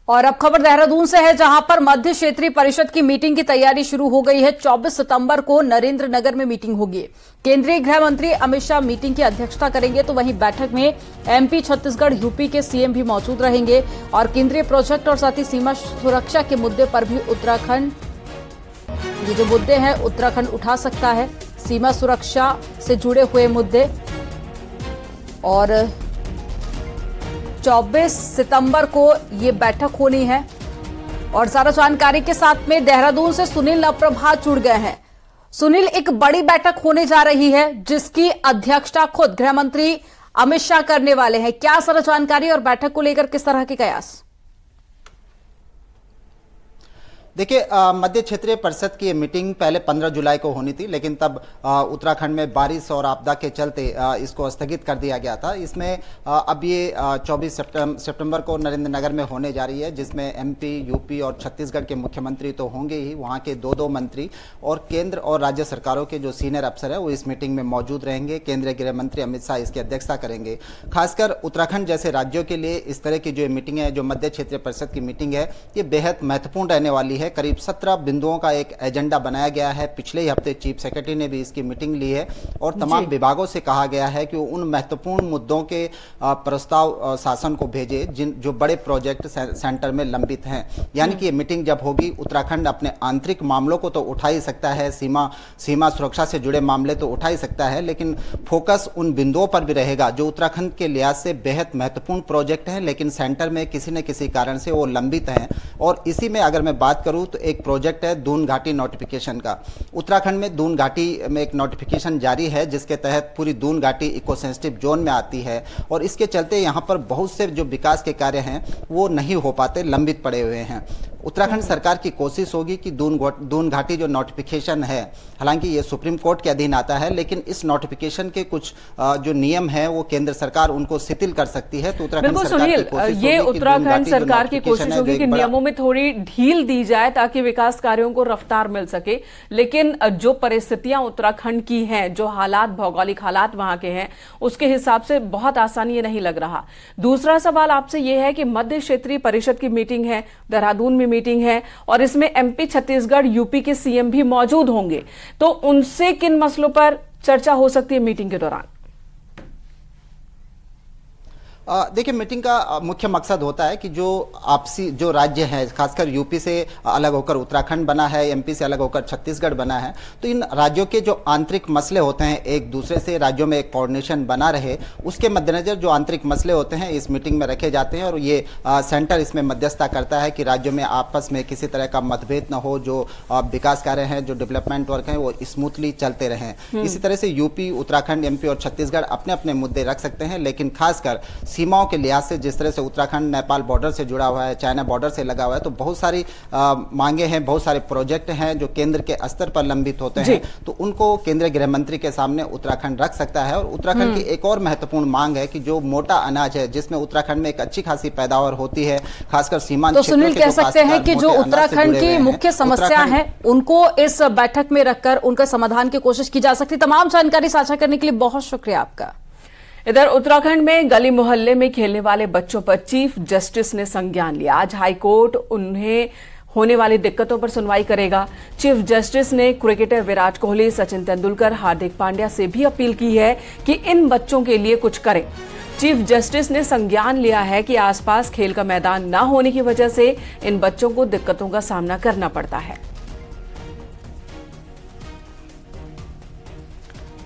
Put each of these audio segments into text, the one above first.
और अब खबर देहरादून से है, जहां पर मध्य क्षेत्रीय परिषद की मीटिंग की तैयारी शुरू हो गई है। 24 सितंबर को नरेंद्र नगर में मीटिंग होगी। केंद्रीय गृह मंत्री अमित शाह मीटिंग की अध्यक्षता करेंगे, तो वहीं बैठक में एमपी, छत्तीसगढ़, यूपी के सीएम भी मौजूद रहेंगे। और केंद्रीय प्रोजेक्ट और साथ ही सीमा सुरक्षा के मुद्दे पर भी उत्तराखंड, ये जो मुद्दे हैं उत्तराखंड उठा सकता है, सीमा सुरक्षा से जुड़े हुए मुद्दे। और 24 सितंबर को ये बैठक होनी है। और ज्यादा जानकारी के साथ में देहरादून से सुनील नवप्रभात जुड़ गए हैं। सुनील, एक बड़ी बैठक होने जा रही है जिसकी अध्यक्षता खुद गृह मंत्री अमित शाह करने वाले हैं। क्या सारा जानकारी और बैठक को लेकर किस तरह के कयास? देखिए, मध्य क्षेत्रीय परिषद की मीटिंग पहले 15 जुलाई को होनी थी, लेकिन तब उत्तराखंड में बारिश और आपदा के चलते इसको स्थगित कर दिया गया था। इसमें अब ये 24 सितंबर को नरेंद्र नगर में होने जा रही है, जिसमें एमपी, यूपी और छत्तीसगढ़ के मुख्यमंत्री तो होंगे ही, वहाँ के दो मंत्री और केंद्र और राज्य सरकारों के जो सीनियर अफसर है वो इस मीटिंग में मौजूद रहेंगे। केंद्रीय गृह मंत्री अमित शाह इसकी अध्यक्षता करेंगे। खासकर उत्तराखंड जैसे राज्यों के लिए इस तरह की जो मीटिंग है, जो मध्य क्षेत्रीय परिषद की मीटिंग है, ये बेहद महत्वपूर्ण रहने वाली है। करीब 17 बिंदुओं का एक एजेंडा बनाया गया है। पिछले ही हफ्ते चीफ सेक्रेटरी ने भी इसकी मीटिंग ली है और तमाम विभागों से कहा गया है कि उन महत्वपूर्ण मुद्दों के प्रस्ताव शासन को भेजे जो बड़े प्रोजेक्ट सेंटर में लंबित हैं। यानी कि ये मीटिंग जब होगी, उत्तराखंड अपने आंतरिक मामलों को तो उठा ही सकता है, सीमा सुरक्षा से जुड़े मामले तो उठा ही सकता है, लेकिन फोकस उन बिंदुओं पर भी रहेगा जो उत्तराखंड के लिहाज से बेहद महत्वपूर्ण प्रोजेक्ट हैं, लेकिन सेंटर में किसी न किसी कारण से वो लंबित हैं। और इसी में अगर मैं बात करूं तो एक प्रोजेक्ट है दून घाटी नोटिफिकेशन का। उत्तराखंड में दून घाटी में एक नोटिफिकेशन जारी है, जिसके तहत पूरी दून घाटी इको सेंसिटिव जोन में आती है और इसके चलते यहां पर बहुत से जो विकास के कार्य हैं वो नहीं हो पाते, लंबित पड़े हुए हैं। उत्तराखंड सरकार की कोशिश होगी कि दून घाटी जो नोटिफिकेशन है, हालांकि ये सुप्रीम कोर्ट के अधीन आता है, लेकिन इस नोटिफिकेशन के कुछ जो नियम है वो केंद्र सरकार उनको शिथिल कर सकती है। तो उत्तराखंड सरकार की कोशिश ये उत्तराखंड सरकार की कोशिश होगी कि नियमों में थोड़ी ढील दी जाए ताकि विकास कार्यों को रफ्तार मिल सके। लेकिन जो परिस्थितियां उत्तराखंड की हैं, जो हालात, भौगोलिक हालात वहां के हैं, उसके हिसाब से बहुत आसानी ये नहीं लग रहा। दूसरा सवाल आपसे ये है कि मध्य क्षेत्रीय परिषद की मीटिंग है, देहरादून में मीटिंग है और इसमें एमपी, छत्तीसगढ़, यूपी के सीएम भी मौजूद होंगे, तो उनसे किन मसलों पर चर्चा हो सकती है मीटिंग के दौरान? देखिए, मीटिंग का मुख्य मकसद होता है कि जो आपसी जो राज्य हैं, खासकर यूपी से अलग होकर उत्तराखंड बना है, एमपी से अलग होकर छत्तीसगढ़ बना है, तो इन राज्यों के जो आंतरिक मसले होते हैं, एक दूसरे से राज्यों में एक कोऑर्डिनेशन बना रहे, उसके मद्देनजर जो आंतरिक मसले होते हैं इस मीटिंग में रखे जाते हैं। और ये सेंटर इसमें मध्यस्थता करता है कि राज्यों में आपस में किसी तरह का मतभेद न हो, जो विकास कार्य हैं, जो डेवलपमेंट वर्क हैं, वो स्मूथली चलते रहें। इसी तरह से यूपी, उत्तराखंड, एमपी और छत्तीसगढ़ अपने अपने मुद्दे रख सकते हैं, लेकिन खासकर सीमाओं के लिहाज से, जिस तरह से उत्तराखंड नेपाल बॉर्डर से जुड़ा हुआ है, चाइना बॉर्डर से लगा हुआ है, तो बहुत सारी मांगे हैं, बहुत सारे प्रोजेक्ट हैं जो केंद्र के स्तर पर लंबित होते हैं, तो उनको केंद्रीय गृह मंत्री के सामने उत्तराखंड रख सकता है। और उत्तराखंड की एक और महत्वपूर्ण मांग है कि जो मोटा अनाज है, जिसमें उत्तराखंड में एक अच्छी खासी पैदावार होती है, खासकर सीमांत क्षेत्रों के, तो सुनील कह सकते हैं कि जो उत्तराखंड की मुख्य समस्या है उनको इस बैठक में रखकर उनका समाधान की कोशिश की जा सकती है। तमाम जानकारी साझा करने के लिए बहुत शुक्रिया आपका। इधर उत्तराखंड में गली मोहल्ले में खेलने वाले बच्चों पर चीफ जस्टिस ने संज्ञान लिया। आज हाईकोर्ट उन्हें होने वाली दिक्कतों पर सुनवाई करेगा। चीफ जस्टिस ने क्रिकेटर विराट कोहली, सचिन तेंदुलकर, हार्दिक पांड्या से भी अपील की है कि इन बच्चों के लिए कुछ करें। चीफ जस्टिस ने संज्ञान लिया है कि आसपास खेल का मैदान न होने की वजह से इन बच्चों को दिक्कतों का सामना करना पड़ता है।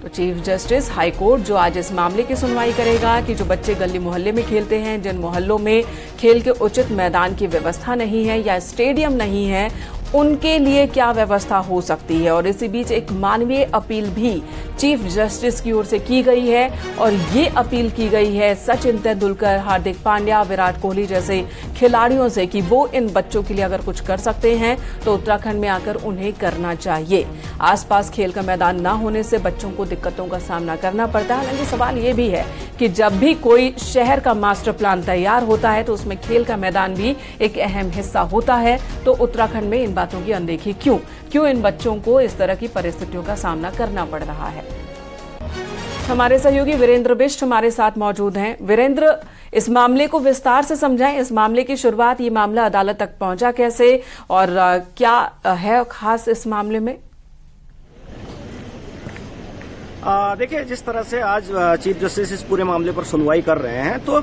तो चीफ जस्टिस हाईकोर्ट जो आज इस मामले की सुनवाई करेगा कि जो बच्चे गली मोहल्ले में खेलते हैं, जिन मोहल्लों में खेल के उचित मैदान की व्यवस्था नहीं है या स्टेडियम नहीं है, उनके लिए क्या व्यवस्था हो सकती है। और इसी बीच एक मानवीय अपील भी चीफ जस्टिस की ओर से की गई है और ये अपील की गई है सचिन तेंदुलकर, हार्दिक पांड्या, विराट कोहली जैसे खिलाड़ियों से कि वो इन बच्चों के लिए अगर कुछ कर सकते हैं तो उत्तराखंड में आकर उन्हें करना चाहिए। आसपास खेल का मैदान ना होने से बच्चों को दिक्कतों का सामना करना पड़ता है। हालांकि सवाल ये भी है कि जब भी कोई शहर का मास्टर प्लान तैयार होता है तो उसमें खेल का मैदान भी एक अहम हिस्सा होता है, तो उत्तराखंड में इन बातों की अनदेखी क्यों इन बच्चों को इस तरह की परिस्थितियों का सामना करना पड़ रहा है? हमारे सहयोगी वीरेंद्र बिष्ट हमारे साथ मौजूद हैं। वीरेंद्र, इस मामले को विस्तार से समझाएं। इस मामले की शुरुआत, ये मामला अदालत तक पहुंचा कैसे और क्या है खास इस मामले में? देखिए, जिस तरह से आज चीफ जस्टिस इस पूरे मामले पर सुनवाई कर रहे हैं, तो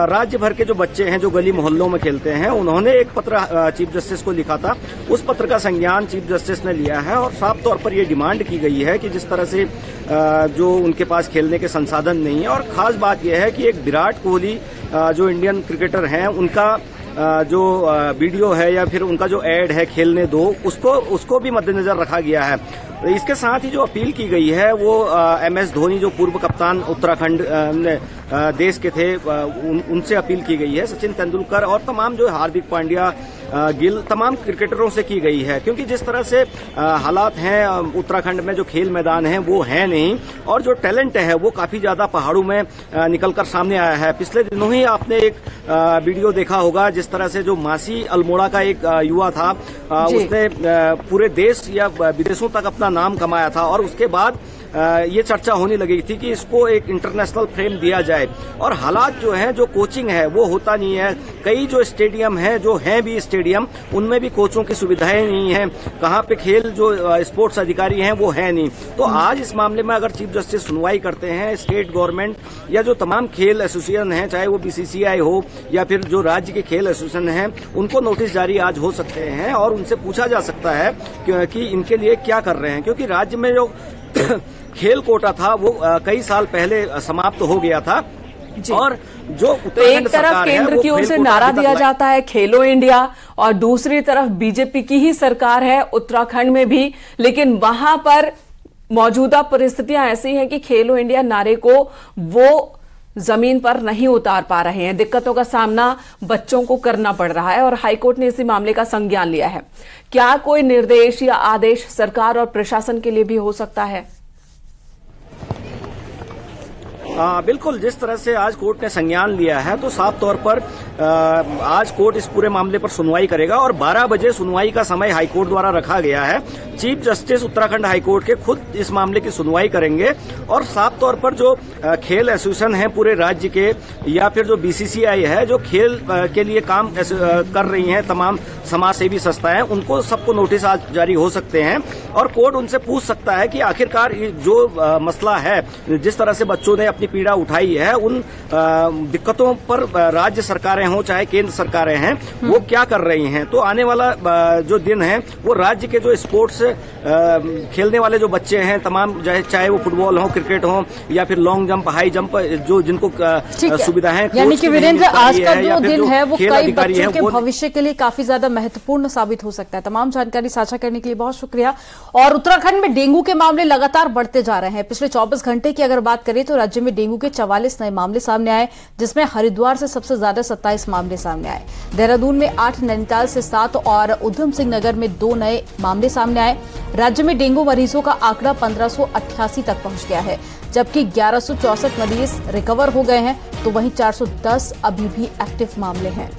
राज्य भर के जो बच्चे हैं जो गली मोहल्लों में खेलते हैं, उन्होंने एक पत्र चीफ जस्टिस को लिखा था। उस पत्र का संज्ञान चीफ जस्टिस ने लिया है और साफ तौर पर यह डिमांड की गई है कि जिस तरह से जो उनके पास खेलने के संसाधन नहीं है, और खास बात यह है कि एक विराट कोहली जो इंडियन क्रिकेटर हैं, उनका जो वीडियो है या फिर उनका जो एड है खेलने दो, उसको भी मद्देनजर रखा गया है। इसके साथ ही जो अपील की गई है वो MS धोनी, जो पूर्व कप्तान उत्तराखंड देश के थे, उनसे अपील की गई है। सचिन तेंदुलकर और तमाम जो हार्दिक पांड्या, गिल, तमाम क्रिकेटरों से की गई है, क्योंकि जिस तरह से हालात हैं उत्तराखंड में, जो खेल मैदान है वो है नहीं, और जो टैलेंट है वो काफी ज्यादा पहाड़ों में निकलकर सामने आया है। पिछले दिनों ही आपने एक वीडियो देखा होगा, जिस तरह से जो मासी अल्मोड़ा का एक युवा था, उसने पूरे देश या विदेशों तक अपना नाम कमाया था, और उसके बाद ये चर्चा होने लगी थी कि इसको एक इंटरनेशनल फ्रेम दिया जाए। और हालात जो हैं, जो कोचिंग है वो होता नहीं है। कई जो स्टेडियम हैं, जो हैं भी स्टेडियम, उनमें भी कोचों की सुविधाएं नहीं है। कहाँ पे खेल जो स्पोर्ट्स अधिकारी हैं वो है नहीं। तो आज इस मामले में अगर चीफ जस्टिस सुनवाई करते हैं, स्टेट गवर्नमेंट या जो तमाम खेल एसोसिएशन हैं, चाहे वो BCCI हो या फिर जो राज्य के खेल एसोसिएशन हैं, उनको नोटिस जारी आज हो सकते हैं और उनसे पूछा जा सकता है कि इनके लिए क्या कर रहे हैं, क्योंकि राज्य में जो खेल कोटा था वो कई साल पहले समाप्त हो गया था। और जो तो एक तरफ केंद्र की ओर से नारा दिया जाता है खेलो इंडिया, और दूसरी तरफ बीजेपी की ही सरकार है उत्तराखंड में भी, लेकिन वहां पर मौजूदा परिस्थितियां ऐसी हैं कि खेलो इंडिया नारे को वो जमीन पर नहीं उतार पा रहे हैं। दिक्कतों का सामना बच्चों को करना पड़ रहा है और हाईकोर्ट ने इसी मामले का संज्ञान लिया है। क्या कोई निर्देश या आदेश सरकार और प्रशासन के लिए भी हो सकता है? बिल्कुल, जिस तरह से आज कोर्ट ने संज्ञान लिया है, तो साफ तौर पर आज कोर्ट इस पूरे मामले पर सुनवाई करेगा और 12 बजे सुनवाई का समय हाईकोर्ट द्वारा रखा गया है। चीफ जस्टिस उत्तराखंड हाईकोर्ट के खुद इस मामले की सुनवाई करेंगे और साफ तौर पर जो खेल एसोसिएशन है पूरे राज्य के, या फिर जो BCCI है जो खेल के लिए काम कर रही हैं, तमाम समाज सेवी संस्थाएं, उनको सबको नोटिस आज जारी हो सकते हैं और कोर्ट उनसे पूछ सकता है कि आखिरकार जो मसला है, जिस तरह से बच्चों ने अपनी पीड़ा उठाई है, उन दिक्कतों पर राज्य सरकारें हों चाहे केंद्र सरकारें हैं, वो क्या कर रही हैं। तो आने वाला जो दिन है वो राज्य के जो स्पोर्ट्स खेलने वाले जो बच्चे हैं, तमाम चाहे वो फुटबॉल हो, क्रिकेट हो या फिर लॉन्ग जंप, हाई जंप, जो जिनको सुविधा है, यानी कि वीरेंद्र आज का जो दिन है वो कई बच्चों के भविष्य के लिए काफी ज्यादा महत्वपूर्ण साबित हो सकता है। तमाम जानकारी साझा करने के लिए बहुत शुक्रिया। और उत्तराखंड में डेंगू के मामले लगातार बढ़ते जा रहे हैं। पिछले 24 घंटे की अगर बात करें तो राज्य में डेंगू के 44 नए मामले सामने आए, जिसमें हरिद्वार से सबसे ज्यादा 27 मामले सामने आए। देहरादून में 8, नैनीताल से 7 और उधम सिंह नगर में 2 नए मामले सामने आए। राज्य में डेंगू मरीजों का आंकड़ा 1588 तक पहुंच गया है, जबकि 1164 मरीज रिकवर हो गए हैं, तो वहीं 410 अभी भी एक्टिव मामले हैं।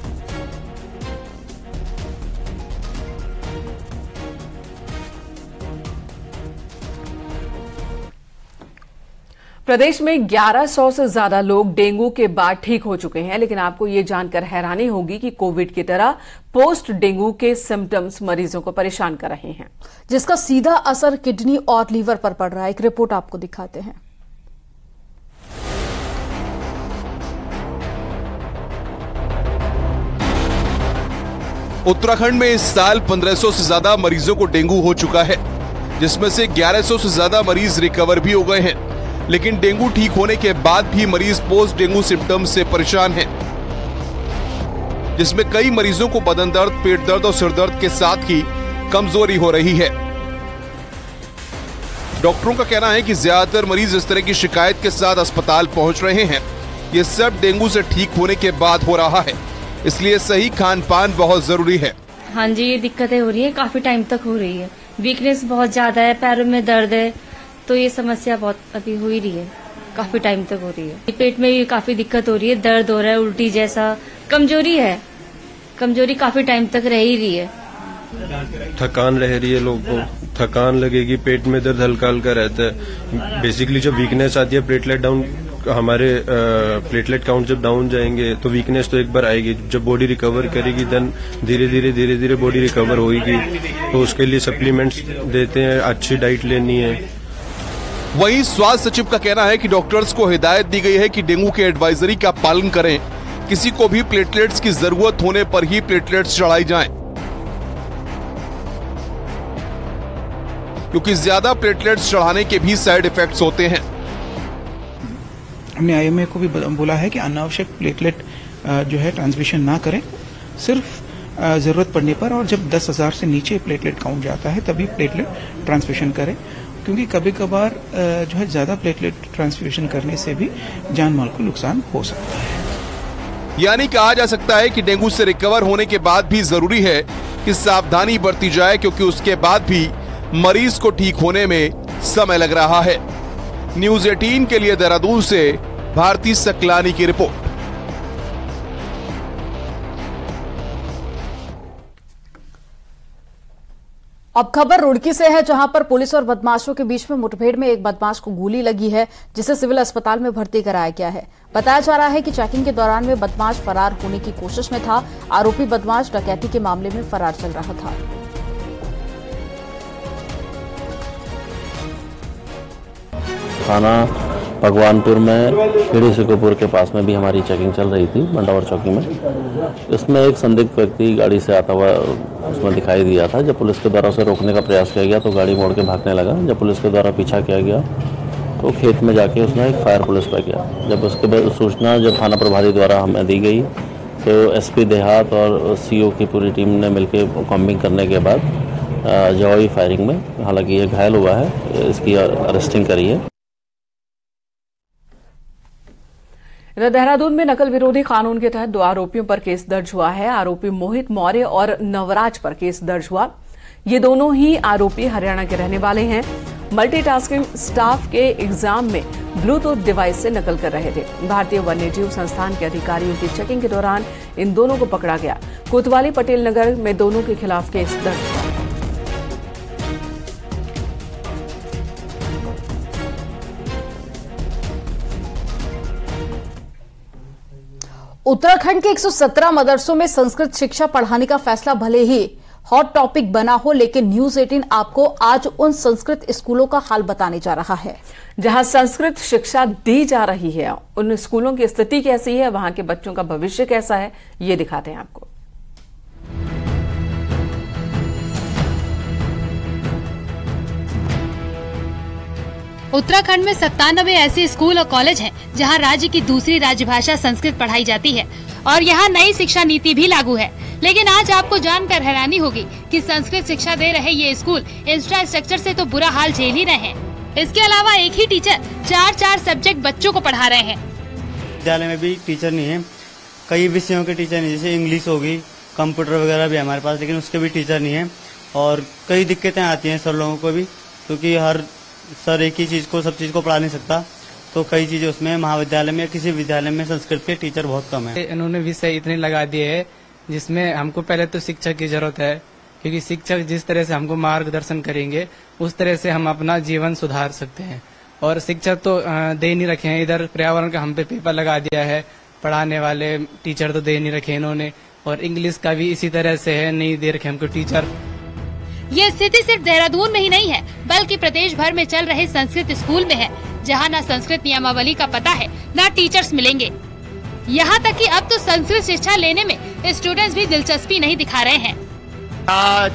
प्रदेश में 1100 से ज्यादा लोग डेंगू के बाद ठीक हो चुके हैं, लेकिन आपको ये जानकर हैरानी होगी कि कोविड की तरह पोस्ट डेंगू के सिम्टम्स मरीजों को परेशान कर रहे हैं, जिसका सीधा असर किडनी और लीवर पर पड़ रहा है। एक रिपोर्ट आपको दिखाते हैं। उत्तराखंड में इस साल 1500 से ज्यादा मरीजों को डेंगू हो चुका है, जिसमें से 1100 से ज्यादा मरीज रिकवर भी हो गए हैं, लेकिन डेंगू ठीक होने के बाद भी मरीज पोस्ट डेंगू सिम्टम्स से परेशान हैं, जिसमें कई मरीजों को बदन दर्द, पेट दर्द और सिर दर्द के साथ ही कमजोरी हो रही है। डॉक्टरों का कहना है कि ज्यादातर मरीज इस तरह की शिकायत के साथ अस्पताल पहुंच रहे हैं। ये सब डेंगू से ठीक होने के बाद हो रहा है, इसलिए सही खान पान बहुत जरूरी है। हाँ जी, ये दिक्कतें हो रही है, काफी टाइम तक हो रही है। वीकनेस बहुत ज्यादा है, पैरों में दर्द है, तो ये समस्या बहुत अभी हो ही रही है, काफी टाइम तक हो रही है। पेट में भी काफी दिक्कत हो रही है, दर्द हो रहा है, उल्टी जैसा, कमजोरी है, कमजोरी काफी टाइम तक रह ही रही है। थकान रह रही है लोगों को, थकान लगेगी, पेट में दर्द हल्का हल्का रहता है। बेसिकली जब वीकनेस आती है, प्लेटलेट डाउन, हमारे प्लेटलेट काउंट जब डाउन जाएंगे तो वीकनेस तो एक बार आएगी। जब बॉडी रिकवर करेगी देन धीरे धीरे बॉडी रिकवर होगी। तो उसके लिए सप्लीमेंट्स देते हैं, अच्छी डाइट लेनी है। वहीं स्वास्थ्य सचिव का कहना है कि डॉक्टर्स को हिदायत दी गई है कि डेंगू के एडवाइजरी का पालन करें। किसी को भी प्लेटलेट्स की जरूरत होने पर ही प्लेटलेट्स चढ़ाई जाएं, क्योंकि ज्यादा प्लेटलेट्स चढ़ाने के भी साइड इफेक्ट्स होते हैं। हमने आईएमए को भी बोला है कि अनावश्यक प्लेटलेट जो है ट्रांसमिशन ना करें, सिर्फ जरूरत पड़ने पर और जब 10,000 से नीचे प्लेटलेट काउंट जाता है तभी प्लेटलेट ट्रांसमिशन करें, क्योंकि कभी कभार जो है ज्यादा प्लेटलेट ट्रांसफ्यूजन करने से भी जान माल को नुकसान हो सकता है। यानी कहा जा सकता है कि डेंगू से रिकवर होने के बाद भी जरूरी है कि सावधानी बरती जाए, क्योंकि उसके बाद भी मरीज को ठीक होने में समय लग रहा है। न्यूज़ 18 के लिए देहरादून से भारती सकलानी की रिपोर्ट। अब खबर रुड़की से है, जहां पर पुलिस और बदमाशों के बीच में मुठभेड़ में एक बदमाश को गोली लगी है, जिसे सिविल अस्पताल में भर्ती कराया गया है। बताया जा रहा है कि चेकिंग के दौरान में बदमाश फरार होने की कोशिश में था। आरोपी बदमाश डकैती के मामले में फरार चल रहा था। थाना भगवानपुर में खेड़ी सिकोपुर के पास में भी हमारी चेकिंग चल रही थी, मंडावर चौकी में। इसमें एक संदिग्ध व्यक्ति गाड़ी से आता हुआ उसमें दिखाई दिया था। जब पुलिस के द्वारा उसे रोकने का प्रयास किया गया तो गाड़ी मोड़ के भागने लगा। जब पुलिस के द्वारा पीछा किया गया तो खेत में जाके उसने एक फायर पुलिस पर किया। जब उसके बाद सूचना जब थाना प्रभारी द्वारा हमें दी गई तो एसपी देहात और सीओ की पूरी टीम ने मिलकर कॉम्बिंग करने के बाद जवाबी फायरिंग में, हालांकि ये घायल हुआ है, इसकी अरेस्टिंग करी है। इधर देहरादून में नकल विरोधी कानून के तहत 2 आरोपियों पर केस दर्ज हुआ है। आरोपी मोहित मौर्य और नवराज पर केस दर्ज हुआ। ये दोनों ही आरोपी हरियाणा के रहने वाले हैं। मल्टीटास्किंग स्टाफ के एग्जाम में ब्लूटूथ डिवाइस से नकल कर रहे थे। भारतीय वन्यजीव संस्थान के अधिकारियों की चेकिंग के दौरान इन दोनों को पकड़ा गया। कोतवाली पटेल नगर में दोनों के खिलाफ केस दर्ज हुआ। उत्तराखंड के 117 मदरसों में संस्कृत शिक्षा पढ़ाने का फैसला भले ही हॉट टॉपिक बना हो, लेकिन न्यूज़ 18 आपको आज उन संस्कृत स्कूलों का हाल बताने जा रहा है जहां संस्कृत शिक्षा दी जा रही है। उन स्कूलों की स्थिति कैसी है, वहां के बच्चों का भविष्य कैसा है, ये दिखाते हैं आपको। उत्तराखंड में 97 ऐसे स्कूल और कॉलेज हैं जहां राज्य की दूसरी राजभाषा संस्कृत पढ़ाई जाती है और यहां नई शिक्षा नीति भी लागू है। लेकिन आज आपको जानकर हैरानी होगी कि संस्कृत शिक्षा दे रहे ये स्कूल इंफ्रास्ट्रक्चर से तो बुरा हाल झेल ही रहे हैं। इसके अलावा एक ही टीचर 4 सब्जेक्ट बच्चों को पढ़ा रहे हैं। विद्यालय में भी टीचर नहीं है, कई विषयों के टीचर नहीं, जैसे इंग्लिश होगी, कंप्यूटर वगैरह भी हमारे पास, लेकिन उसके भी टीचर नहीं है। और कई दिक्कतें आती हैं सर लोगों को भी, क्योंकि हर सर एक ही चीज को, सब चीज को पढ़ा नहीं सकता। तो कई चीजें उसमें महाविद्यालय में या किसी विद्यालय में संस्कृत के टीचर बहुत कम है। इन्होंने विषय इतने लगा दिए है जिसमें हमको पहले तो शिक्षक की जरूरत है, क्योंकि शिक्षक जिस तरह से हमको मार्गदर्शन करेंगे उस तरह से हम अपना जीवन सुधार सकते हैं। और शिक्षक तो दे नहीं रखे हैं, इधर पर्यावरण का हम पे पेपर लगा दिया है, पढ़ाने वाले टीचर तो दे नहीं रखे इन्होंने। और इंग्लिश का भी इसी तरह से है, नहीं दे रखे हमको टीचर। ये स्थिति सिर्फ देहरादून में ही नहीं है, बल्कि प्रदेश भर में चल रहे संस्कृत स्कूल में है, जहां न संस्कृत नियमावली का पता है, न टीचर्स मिलेंगे। यहाँ तक कि अब तो संस्कृत शिक्षा लेने में स्टूडेंट्स भी दिलचस्पी नहीं दिखा रहे हैं।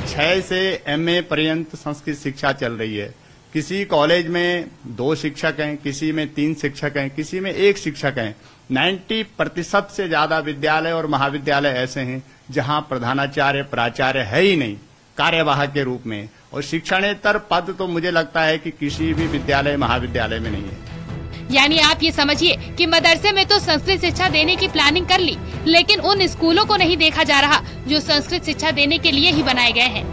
6 से MA पर्यंत संस्कृत शिक्षा चल रही है। किसी कॉलेज में 2 शिक्षक हैं, किसी में 3 शिक्षक हैं, किसी में 1 शिक्षक हैं। 90% से ज्यादा विद्यालय और महाविद्यालय ऐसे हैं जहां प्रधानाचार्य, प्राचार्य है ही नहीं कार्यवाहक के रूप में। और शिक्षणेतर पद तो मुझे लगता है कि किसी भी विद्यालय महाविद्यालय में नहीं है। यानी आप ये समझिए कि मदरसे में तो संस्कृत शिक्षा देने की प्लानिंग कर ली, लेकिन उन स्कूलों को नहीं देखा जा रहा जो संस्कृत शिक्षा देने के लिए ही बनाए गए हैं।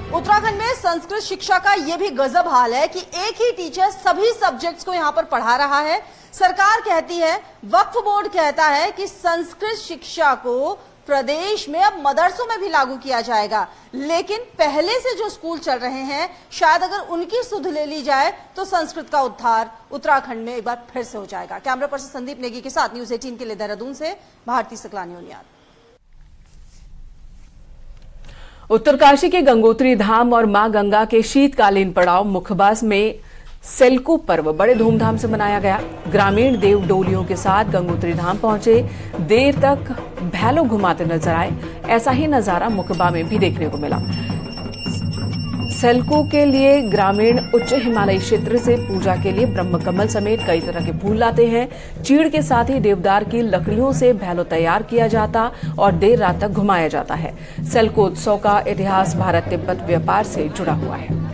उत्तराखंड में संस्कृत शिक्षा का ये भी गजब हाल है कि एक ही टीचर सभी सब्जेक्ट्स को यहाँ पर पढ़ा रहा है। सरकार कहती है, वक्फ बोर्ड कहता है कि संस्कृत शिक्षा को प्रदेश में अब मदरसों में भी लागू किया जाएगा। लेकिन पहले से जो स्कूल चल रहे हैं, शायद अगर उनकी सुध ले ली जाए तो संस्कृत का उद्धार उत्तराखंड में एक बार फिर से हो जाएगा। कैमरा पर्सन संदीप नेगी के साथ न्यूज़ 18 के लिए देहरादून से भारती सकलानी उनियाल। उत्तरकाशी के गंगोत्री धाम और मां गंगा के शीतकालीन पड़ाव मुखबास में सेल्कू पर्व बड़े धूमधाम से मनाया गया। ग्रामीण देव डोलियों के साथ गंगोत्री धाम पहुंचे, देर तक भैलो घुमाते नजर आए। ऐसा ही नजारा मुखबा में भी देखने को मिला। सेल्कू के लिए ग्रामीण उच्च हिमालयी क्षेत्र से पूजा के लिए ब्रह्मकमल समेत कई तरह के फूल लाते हैं। चीड़ के साथ ही देवदार की लकड़ियों से भैलो तैयार किया जाता और देर रात तक घुमाया जाता है। सेल्कू उत्सव का इतिहास भारत तिब्बत व्यापार से जुड़ा हुआ है।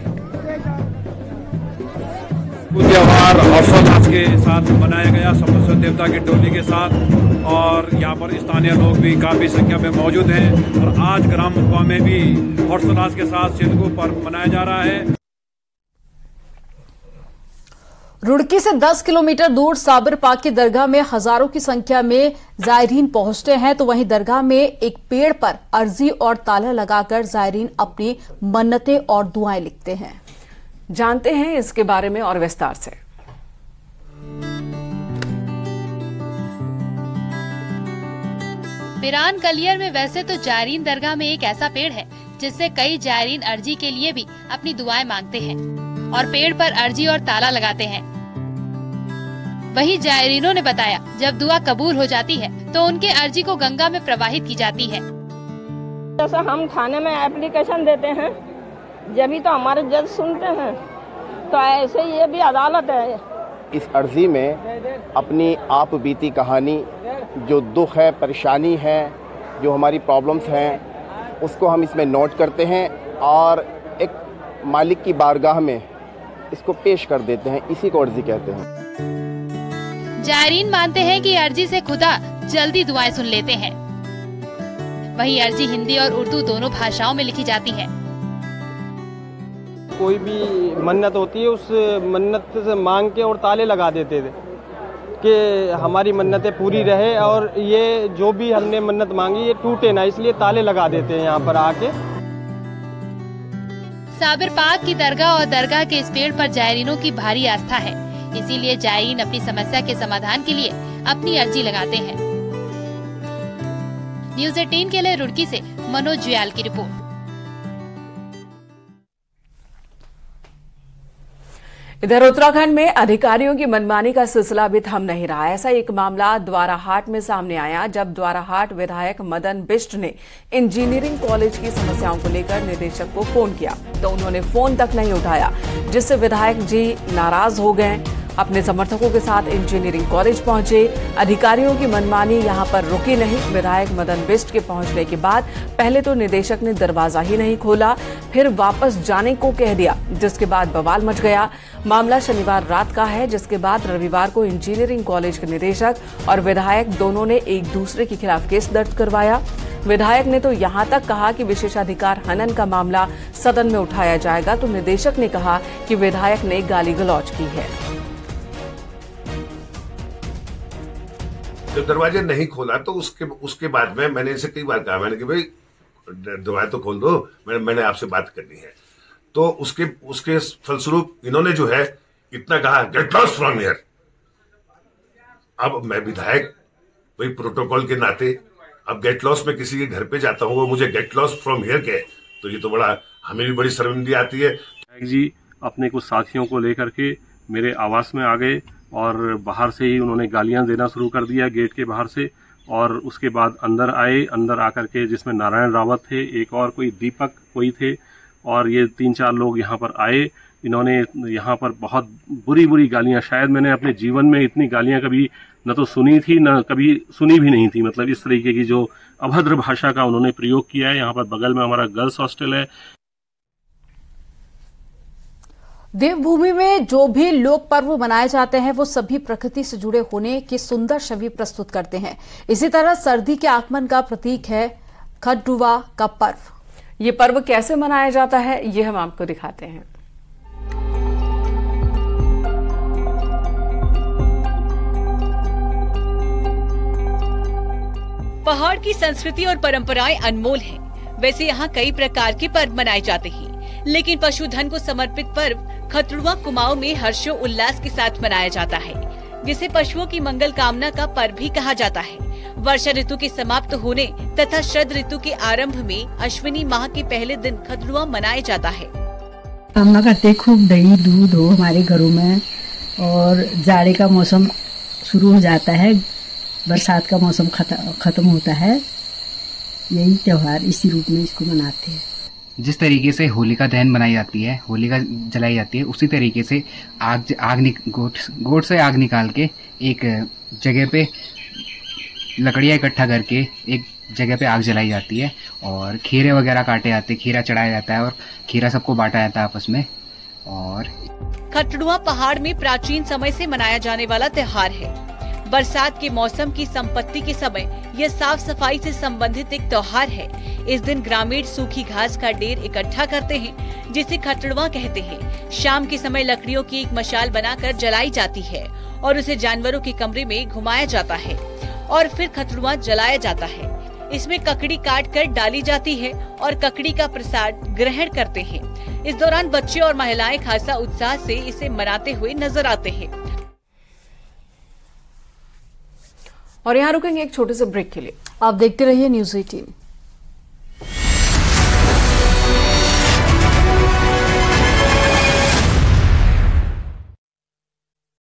त्योहार हर्षोल्लास के साथ मनाया गया सरस्वती देवता की डोली के साथ, और यहाँ पर स्थानीय लोग भी काफी संख्या में मौजूद हैं। और आज ग्राम मुखबा में भी हर्षोल्लास के साथ सेल्कू पर्व मनाया जा रहा है। रुड़की से 10 किलोमीटर दूर साबिर पाक की दरगाह में हजारों की संख्या में जायरीन पहुंचते हैं, तो वहीं दरगाह में एक पेड़ पर अर्जी और ताला लगाकर जायरीन अपनी मन्नतें और दुआएं लिखते हैं। जानते हैं इसके बारे में और विस्तार से। पिरान कलियर में वैसे तो जायरीन दरगाह में एक ऐसा पेड़ है जिससे कई जायरीन अर्जी के लिए भी अपनी दुआएं मांगते हैं और पेड़ पर अर्जी और ताला लगाते हैं। वहीं जायरीनों ने बताया, जब दुआ कबूल हो जाती है तो उनके अर्जी को गंगा में प्रवाहित की जाती है। जैसे हम थाने में एप्लीकेशन देते हैं, जब भी तो हमारे जज सुनते हैं, तो ऐसे ये भी अदालत है। इस अर्जी में अपनी आप बीती कहानी, जो दुख है, परेशानी है, जो हमारी प्रॉब्लम्स हैं, उसको हम इसमें नोट करते हैं और एक मालिक की बारगाह में इसको पेश कर देते हैं। इसी को अर्जी कहते हैं। जायरीन मानते हैं कि अर्जी से खुदा जल्दी दुआएं सुन लेते हैं। वहीं अर्जी हिंदी और उर्दू दोनों भाषाओं में लिखी जाती है। कोई भी मन्नत होती है, उस मन्नत से मांग के और ताले लगा देते थे कि हमारी मन्नतें पूरी रहे और ये जो भी हमने मन्नत मांगी ये टूटे ना, इसलिए ताले लगा देते हैं यहाँ पर आके। साबिर पाक की दरगाह और दरगाह के इस पेड़ पर जायरीनों की भारी आस्था है, इसीलिए जायरीन अपनी समस्या के समाधान के लिए अपनी अर्जी लगाते हैं। न्यूज़ 18 के लिए रुड़की से मनोज जुयाल की रिपोर्ट। इधर उत्तराखंड में अधिकारियों की मनमानी का सिलसिला भी थम नहीं रहा। ऐसा एक मामला द्वाराहाट में सामने आया, जब द्वाराहाट विधायक मदन बिष्ट ने इंजीनियरिंग कॉलेज की समस्याओं को लेकर निदेशक को फोन किया तो उन्होंने फोन तक नहीं उठाया, जिससे विधायक जी नाराज हो गए। अपने समर्थकों के साथ इंजीनियरिंग कॉलेज पहुंचे। अधिकारियों की मनमानी यहां पर रुकी नहीं। विधायक मदन बिष्ट के पहुंचने के बाद पहले तो निदेशक ने दरवाजा ही नहीं खोला, फिर वापस जाने को कह दिया, जिसके बाद बवाल मच गया। मामला शनिवार रात का है, जिसके बाद रविवार को इंजीनियरिंग कॉलेज के निदेशक और विधायक दोनों ने एक दूसरे के खिलाफ केस दर्ज करवाया। विधायक ने तो यहां तक कहा कि विशेषाधिकार हनन का मामला सदन में उठाया जाएगा, तो निदेशक ने कहा कि विधायक ने गाली गलौज की है। जब दरवाजा नहीं खोला तो उसके बाद में मैंने इसे कई बार कहा, मैंने कि भाई दरवाजा तो खोल दो, मैंने आपसे बात करनी है। तो उसके फलस्वरूप इन्होंने जो है इतना कहा, गेट लॉस्ट फ्रॉम हियर। अब मैं विधायक भाई प्रोटोकॉल के नाते अब गेट लॉस्ट में किसी के घर पे जाता हूँ, वो मुझे गेट लॉस्ट फ्रॉम हियर कहे, तो ये तो बड़ा, हमें भी बड़ी शर्मिंदगी आती है। जी अपने कुछ साथियों को लेकर के मेरे आवास में आ गए और बाहर से ही उन्होंने गालियां देना शुरू कर दिया गेट के बाहर से, और उसके बाद अंदर आए। अंदर आकर के जिसमें नारायण रावत थे, एक और कोई दीपक कोई थे, और ये 3-4 लोग यहाँ पर आए। इन्होंने यहाँ पर बहुत बुरी बुरी गालियां, शायद मैंने अपने जीवन में इतनी गालियां कभी न तो सुनी थी न कभी सुनी भी नहीं थी। मतलब इस तरीके की जो अभद्र भाषा का उन्होंने प्रयोग किया है। यहाँ पर बगल में हमारा गर्ल्स हॉस्टल है। देवभूमि में जो भी लोक पर्व मनाए जाते हैं वो सभी प्रकृति से जुड़े होने की सुंदर छवि प्रस्तुत करते हैं। इसी तरह सर्दी के आगमन का प्रतीक है खडुवा का पर्व। ये पर्व कैसे मनाया जाता है ये हम आपको दिखाते हैं। पहाड़ की संस्कृति और परंपराएं अनमोल हैं। वैसे यहाँ कई प्रकार के पर्व मनाए जाते हैं, लेकिन पशुधन को समर्पित पर्व खतड़ुआ कुमाऊं में हर्षो उल्लास के साथ मनाया जाता है, जिसे पशुओं की मंगल कामना का पर्व भी कहा जाता है। वर्षा ऋतु के समाप्त होने तथा शरद ऋतु के आरंभ में अश्विनी माह के पहले दिन खतड़ुआ मनाया जाता है। कामना करते खूब दही दूध हो हमारे घरों में, और जाड़े का मौसम शुरू हो जाता है, बरसात का मौसम खत्म होता है। यही त्योहार इसी रूप में इसको मनाते हैं। जिस तरीके से होलिका दहन मनाई जाती है, होलिका जलाई जाती है, उसी तरीके से गोट से आग निकाल के एक जगह पे लकड़ियाँ इकट्ठा करके एक जगह पे आग जलाई जाती है और खीरे वगैरह काटे जाते, खीरा चढ़ाया जाता है और खीरा सबको बांटा जाता है आपस में। और खतड़ुआ पहाड़ में प्राचीन समय से मनाया जाने वाला त्योहार है। बरसात के मौसम की संपत्ति के समय यह साफ सफाई से संबंधित एक त्योहार है। इस दिन ग्रामीण सूखी घास का ढेर इकट्ठा करते हैं, जिसे खतड़ुआ कहते हैं। शाम के समय लकड़ियों की एक मशाल बनाकर जलाई जाती है और उसे जानवरों के कमरे में घुमाया जाता है और फिर खतड़ुआ जलाया जाता है। इसमें ककड़ी काट कर डाली जाती है और ककड़ी का प्रसाद ग्रहण करते हैं। इस दौरान बच्चे और महिलाएं खासा उत्साह से इसे मनाते हुए नजर आते हैं। और यहाँ रुकेंगे एक छोटे से ब्रेक के लिए। आप देखते रहिए न्यूज़ 18।